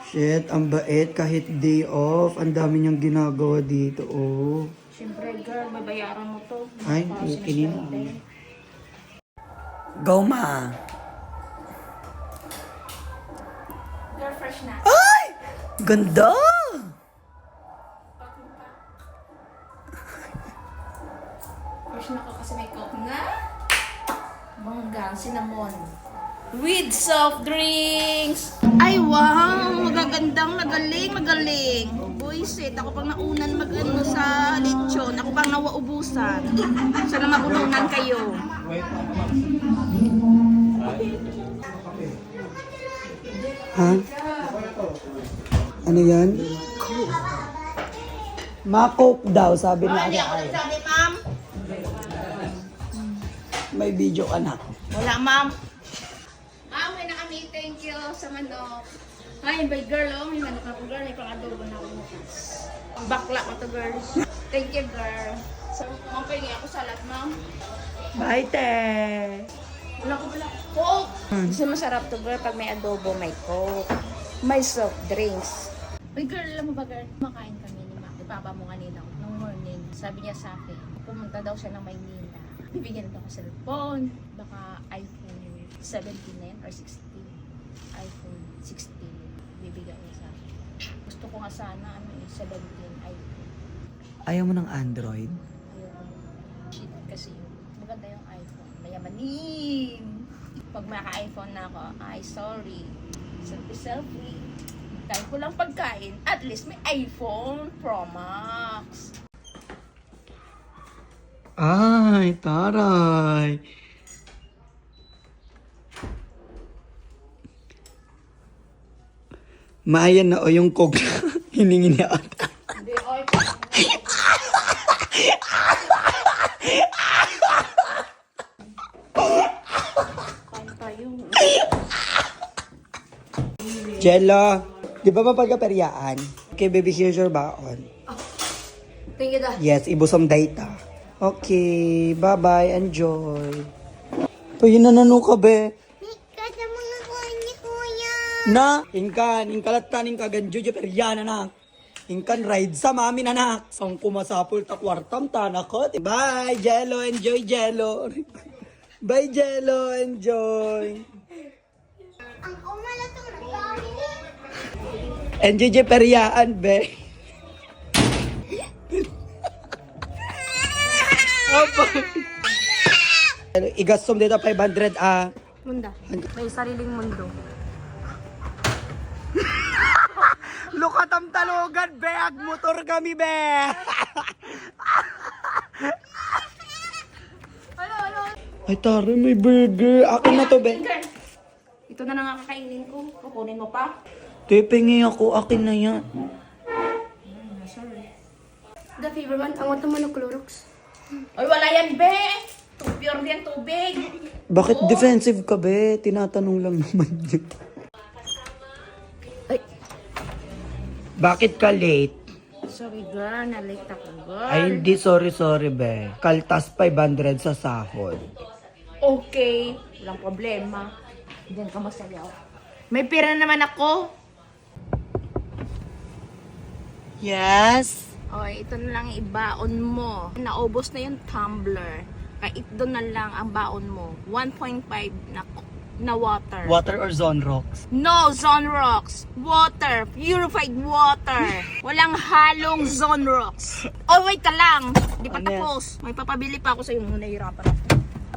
Shit, ang bait kahit day off. Ang dami niyang ginagawa dito, oh. Siyempre, girl, babayaran mo to. Ay, okay na. Go, ma. Girl, fresh na. Ay! Ganda! Fresh na ka kasi may coke na. Bangga, cinnamon. With soft drinks! Ay, wow! Magagandang, magaling. Boyset, ako pang naunan mag-ano sa lechon. Ako pang nawaubusan. Sana mabulunan kayo. Ha? Ano yan? Ma-coke daw, sabi ni Ate Ay. Sabi, ma'am? May video ka na. Wala, ma'am. Ma'am, may na kami. Thank you sa manok. Ay, by girl, oh. May manok ako, girl. May pang-adobo na ako. Bakla ko to, girl. Thank you, girl. So, ma'am, pahingi ako salad, ma'am. Bye, te. Wala ko. Coke! Kasi masarap to, girl. Pag may adobo, may coke. May soft drinks. Uy, girl, alam mo ba, girl? Makain kami ni Maki. Papa mo kanina, nung morning. Sabi niya sa akin, pumunta daw siya ng Maynila. Bibigyan daw ko sa cellphone. Baka iPhone 17 na yan or 16. iPhone 16. Bibigyan niya sa akin. Gusto ko nga sana, 17 iPhone. Ayaw mo ng Android? Ayoko. Shit kasi yun. Maganda yung iPhone. Mayamanin. Pag maka-iPhone na ako, ay sorry. Selfie. Dahil ko lang pagkain, at least may iPhone Pro Max. Ay, taray. Maayan na o yung coke na hiningi ni Ate. Hindi, ay. Kain tayo. Jello, di ba mapagkaperyaan? Okay, baby, here's your baon. Thank you, da. Yes, ibusom data. Okay, bye-bye, enjoy. Pwede na nanu ka, be. Kada mga kuha ni Kuya. Na, inkalatanin ka ganjo, peryana na. Inkan ride sa mami na nak. Sang kumasapul ta kwartam tanak ko. Bye, Jello, enjoy, Jello. Bye, Jello, enjoy. Ang umalatong nagkawin. Enjoy, peryaan, be. Apa? Igastom dito 500 ah. Munda. May sariling mundo. Lukatam talogan, be. Agmotor kami, be. Ano? Ay, tari, may burger. Akin na to, be. Ito na lang ang kakainin ko. Kukunin mo pa? Tipingi ako. Akin na yan. Sorry. The favorite one, ang wato mo ng Clorox. Ay, wala yan, be! Pure yan, tubig. Bakit defensive ka, be? Tinatanong lang naman yun. Ay, Bakit ka late? sorry, girl. Na-late ako, girl. Ay, hindi. Sorry, be. Kaltas 500 sa sahod. Okay. Walang problema. Diyan ka masayaw. May pera naman ako. Yes? Okay, ito na lang yung ibaon mo. Naubos na yung tumbler. Kaya ito na lang ang baon mo. 1.5 na water. Water or Zone Rocks? No, Zone Rocks. Water. Purified water. Walang halong Zone Rocks. Oh, wait ka lang. Di pa Ano yan? tapos. May papabili pa ako sa'yo. Nahihirapan ako.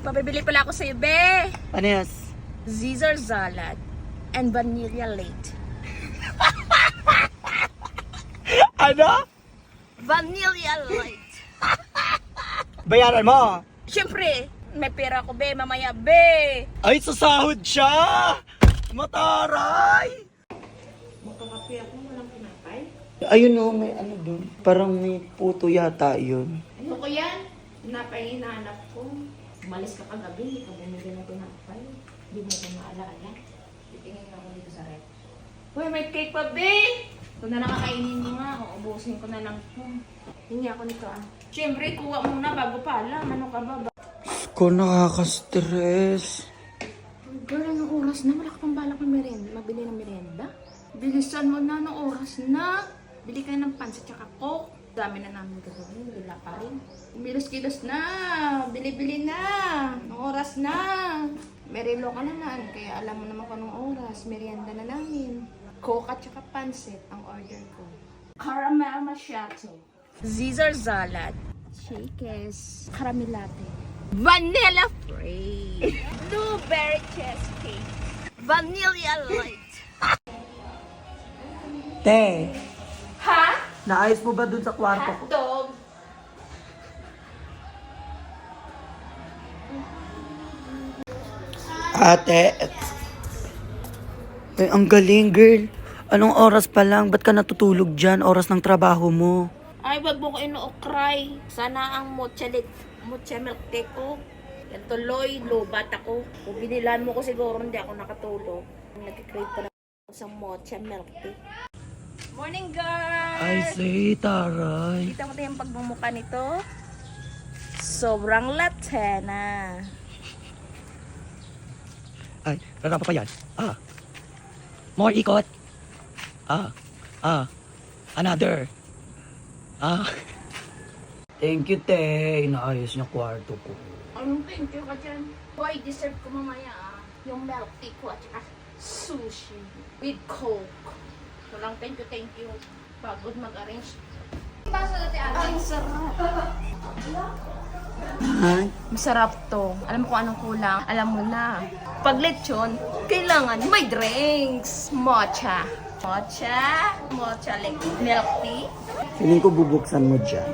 Papabili pala ako sa'yo, be. Ano yes? Caesar salad and vanilla late. Ano? Vanilla light. Bayaran mo. Siyempre, may pera ko, be. Mamaya, be. Ay, sasahod siya! Mataray! Makakapi ako, walang pinapay. Ayun o, may ano doon. Parang may puto yata yun. Ano ko yan? Pinapay hinahanap ko. Umalis ka kagabi, hindi ka bumili ng pinapay. Hindi mo ko maalala. Titingin ako dito sa rep. Uy, may cake pa, be! Ito na lang kakainin mo nga. Ubusin ko na lang ito. Hindi ako nito, ah. Siyempre, kuha muna bago pa alam. Ano ka ba? Ko nakaka-stress. Girl, anong oras na? Wala ka pang balak ng merienda. Mabili ng merienda? Bilisan mo na, ng oras na. Bili kayo ng pansit tsaka coke. Dami na namin gagawin, wala pa rin. Bilos-kilos na, bili-bili na, ng oras na. Merilo ka naman, kaya alam mo naman kung anong oras. Merienda na namin. Coke at tsaka pansit ang order ko. Caramel macchiato. Caesar salad. Shakes. Caramel latte. Vanilla free. Blueberry cheesecake. Vanilla light. Te, Ha? naayos mo ba dun sa kwarto ko? Hotdog. Ate. Ay, ang galing, girl. Anong oras pa lang? Ba't ka natutulog dyan? Oras ng trabaho mo. Ay, wag mo ko ino-cry. Sana ang mocha milk tea ko. Yan tuloy, lobat ako. Kung binilan mo ko siguro, hindi ako nakatulog. Nag-crave pa na ako sa mocha milk tea. Morning, guys! Ay, say, taray. Kita mo tayo yung pagmumukha nito. Sobrang Latina. Ay, rarapa pa yan. More ikot. Another. Thank you, te. Inaayos niya kwarto ko. Anong thank you ka dyan? Boy, deserve ko mamaya yung milk tea ko at saka sushi with coke. Walang thank you. Pagod mag-arrange. Ang sarap. Ay, Masarap to. Alam mo kung anong kulang. Alam mo na. Pag lechon, kailangan may drinks. Mocha like milk tea. feeling ko bubuksan mo dyan.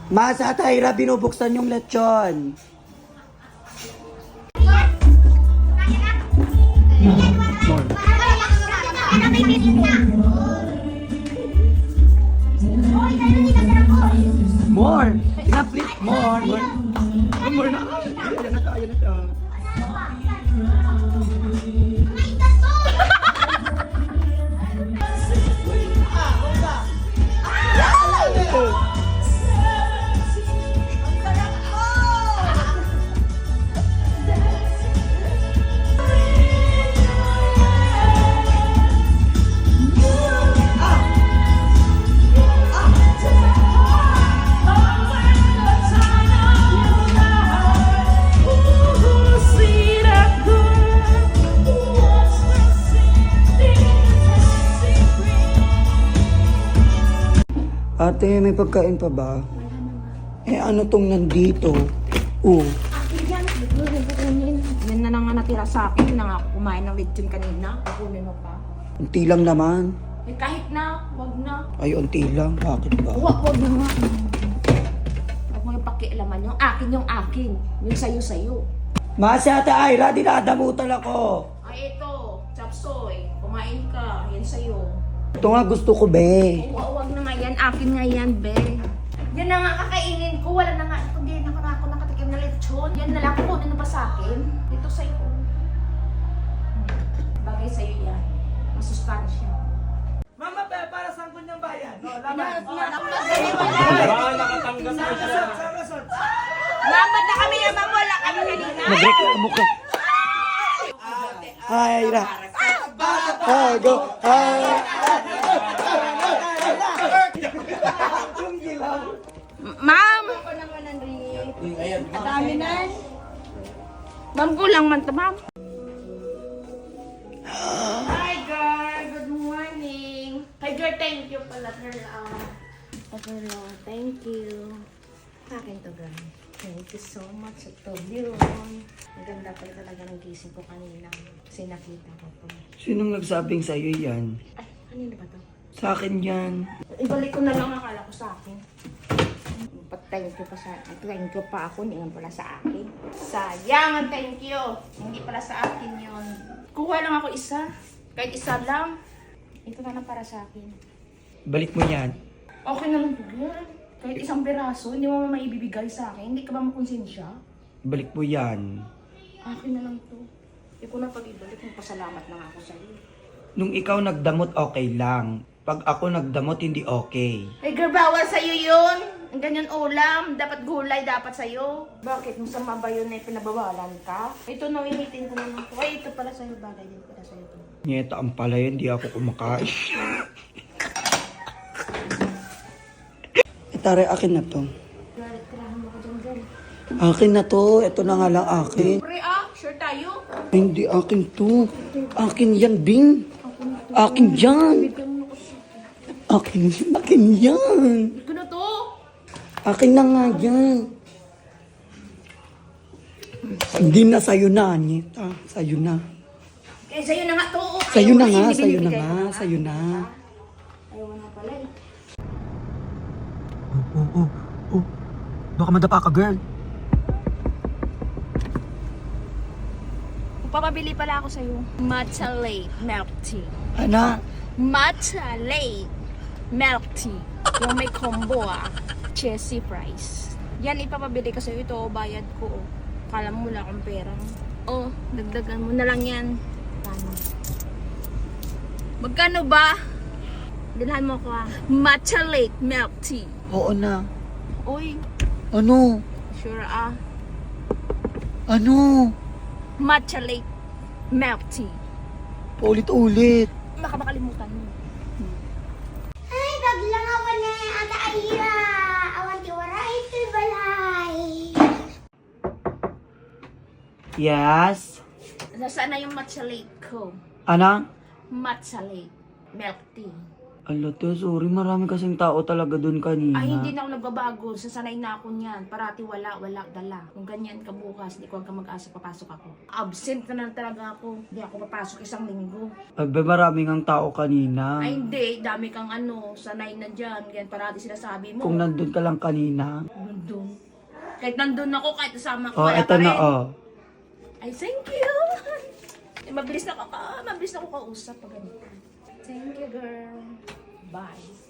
Masa, Tyra, binubuksan yung lechon. More! Na, please, more! More na! Ayan na siya. Ate, may pagkain pa ba? Ano tong nandito? Yan na lang nga natira sa akin. Na nga ako kumain ng lechon kanina. Kukunin mo pa. Unti lang naman. Eh kahit na, wag na. Ay, unti lang. Bakit ba? Wag na nga. Huwag mo yung pakialaman. Yung akin. Yung sayo. Masa, Ate Ira, dinadamutan ako. Ay ito, chapsoy. Kumain ka. Yan sa'yo. Ito nga gusto ko, be. Wag na nga yan. Akin nga yan, be. Yan na nga kakainin ko. Wala na nga. Hindi na ako nakatikim na lechon. Yan na lang. Kukunin na ba sa akin? Ito sa'yo. Bagay sa'yo yan. Masustansya. Mama, para saan ko niyang bayan? No, Lamat na kami naman. Wala kami kanina. Nagreklamo ka. Ay, Ira. Go. Ma'am! Dami na. Ma'am, kulang man to, ma'am. Hi, girl. Good morning. Hi, girl. Thank you pala, girl. Girl, thank you. Akin to, girl. Thank you so much. Ito, yun. Ang ganda pala talaga ng gising ko kanina. Kasi nakita ko to. Sinong nagsabing sa'yo yan? Ay, kanina ba to? Sa akin yan. Ibalik ko na lang, akala ko sa akin. Thank you pa ako, hindi naman pala sa akin. Sayang ang thank you. Hindi pala sa akin yun. Kuha lang ako isa. Kahit isa lang. Ito na lang para sa akin. Balik mo yan. Okay na lang to, girl. Kahit isang piraso, hindi mo maibibigay sa akin. Hindi ka ba makonsensya? Balik mo yan. Akin na lang to. Ikaw na pag-ibalik, magpasalamat na nga ako sa'yo. Nung ikaw nagdamot, okay lang. Pag ako nagdamot, hindi okay. Ay, girl, bawal sa'yo yun. Ang ganyan ulam. Dapat gulay, dapat sa'yo. Bakit? Masama ba yun na pinabawalan ka? Ito, nawinitin ko naman to. Ay, ito pala sa'yo. Bagay din pala sa'yo to. Nyeta ang palaya, hindi ako kumakain. Tare, akin na to. Akin na to. Ito na nga lang akin. Pre, sure tayo. Hindi akin to. Akin yan, Bing. Akin yan. Akin yan. Ito na to. Akin na nga yan. Hindi na sa'yo na, Nyeta. Sa'yo na. Eh, sa'yo na nga to. Sa'yo na Ayaw nga, kasi sa'yo na binibigay nga, ko. sa'yo na. Ayaw mo na pala eh. Oh. Baka madapa ka, girl. Papabili pala ako sa'yo. Matcha late milk tea. Ana? Matcha late milk tea. Yung may combo Chessy fries. Yan ipapabili ko sa'yo. Ito bayad ko. Kala mo wala akong pera. Dagdagan mo na lang yan. Magkano ba? Bilhan mo ko Matcha late milk tea. Oo na. Uy, Ano? sure Ano? Matcha late milk tea. Paulit-ulit. Baka makalimutan mo. Ay, baglang awan na yung ata ayira. Awan ti waray ito'y balay. Yes? Nasaan na yung matcha late ko? Ana? Matcha late milk tea. Ala, te, sorry. Marami kasing tao talaga dun kanina. Ay, hindi na ako nagbabago. Sasanay na ako niyan. Parati wala, dala. Kung ganyan ka bukas, di ko ka mag-asa, papasok ako. Absent na lang talaga ako. Hindi ako papasok isang linggo. Ay, be, maraming ang tao kanina. Ay, hindi. Dami kang sanay na dyan. Ganyan, parati sinasabi mo. Kung nandun ka lang kanina. Nandun. Kahit nandun ako, kahit kasama ko, Oh, wala eto pa na, rin. oh. Ay, thank you. Mabilis na ako kausap pag ganito. Thank you, girl. Bye.